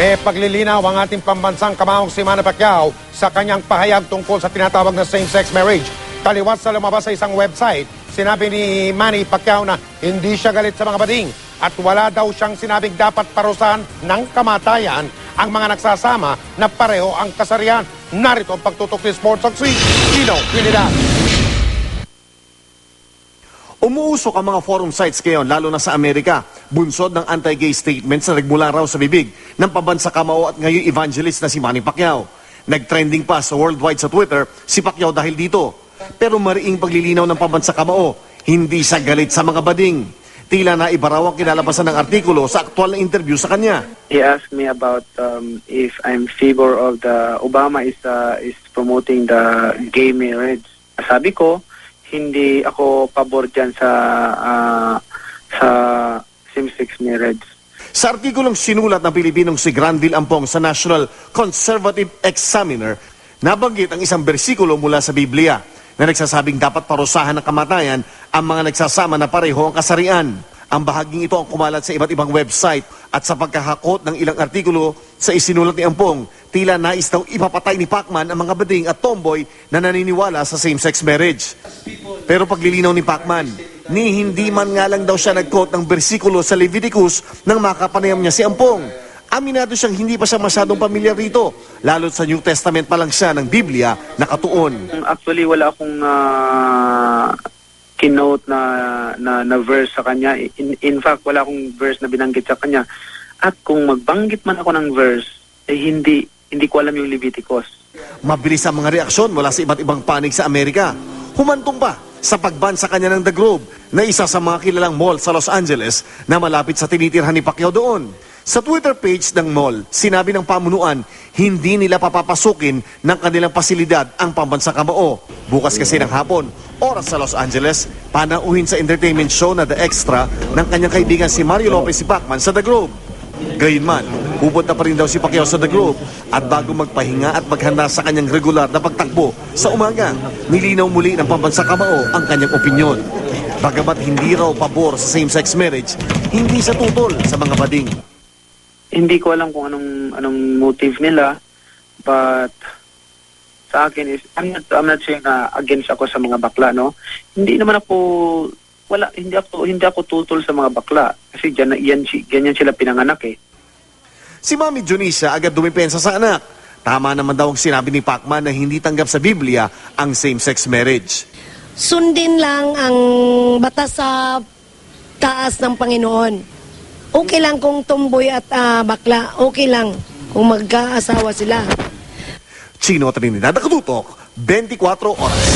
May paglilinaw ang ating pambansang kamaong si Manny Pacquiao sa kanyang pahayag tungkol sa tinatawag na same-sex marriage. Taliwas sa lumabas sa isang website, sinabi ni Manny Pacquiao na hindi siya galit sa mga bading at wala daw siyang sinabing dapat parusahan ng kamatayan ang mga nagsasama na pareho ang kasarian. Narito ang pagtutok ni Sports Oxy, Gino Trinidad. Umuusok ang mga forum sites ngayon, lalo na sa Amerika. Bunsod ng anti-gay statements na nagmula raw sa bibig ng pambansa kamao at ngayon evangelist na si Manny Pacquiao. Nag-trending pa sa worldwide sa Twitter si Pacquiao dahil dito. Pero mariing paglilinaw ng pambansa kamao, hindi siya galit sa mga bading. Tila na iba raw ang kinalabasan ng artikulo sa aktual na interview sa kanya. He asked me about if I'm favor of the Obama is promoting the gay marriage. Sabi ko, hindi ako pabor dyan sa same-sex marriage. Sa artikulong sinulat ng Pilipinong si Granville Ampong sa National Conservative Examiner, nabanggit ang isang bersikulo mula sa Biblia na nagsasabing dapat parusahan ng kamatayan ang mga nagsasama na pareho ang kasarian. Ang bahaging ito ang kumalat sa iba't ibang website at sa pagkahakot ng ilang artikulo sa isinulat ni Ampong, tila nais daw ipapatay ni Pacman ang mga bading at tomboy na naniniwala sa same-sex marriage. Pero paglilinaw ni Pacman, hindi man nga lang daw siya nag-quote ng bersikulo sa Leviticus nang makapanayam niya si Ampong. Aminado siyang hindi pa siya masyadong pamilyar rito, lalo't sa New Testament pa lang siya ng Biblia nakatuon. Actually, wala akong kinote na verse sa kanya. In fact, wala akong verse na binanggit sa kanya. At kung magbanggit man ako ng verse, hindi ko alam yung Leviticus. Mabilis ang mga reaksyon mula sa iba't ibang panig sa Amerika. Humantong pa sa pagban sa kanya ng The Globe na isa sa mga kilalang mall sa Los Angeles na malapit sa tinitirhan ni Pacquiao doon. Sa Twitter page ng mall, sinabi ng pamunuan, hindi nila papapasukin ng kanilang pasilidad ang pambansang kamao. Bukas kasi ng hapon, oras sa Los Angeles, panauhin sa entertainment show na The Extra ng kanyang kaibigan si Mario Lopez si Pacman sa The Globe. Gayunman, pupunta pa rin daw si Pacquiao sa The Globe at bago magpahinga at maghanda sa kanyang regular na pagtakbo sa umaga, nilinaw muli ng pambansang kamao ang kanyang opinyon. Bagamat hindi raw pabor sa same-sex marriage, hindi sa tutol sa mga bading. Hindi ko alam kung anong motive nila, but sa akin is I'm not saying na against ako sa mga bakla, no. Hindi naman ako hindi ako tutol sa mga bakla kasi ganyan sila pinanganak eh. Si Mami Junisia agad dumipensa sa anak. Tama naman daw ang sinabi ni Pacman na hindi tanggap sa Biblia ang same-sex marriage. Sundin lang ang batas sa taas ng Panginoon. Okay lang kung tomboy at bakla. Okay lang kung magkaasawa sila. Chino Trinidad, Nakatutok, 24 oras.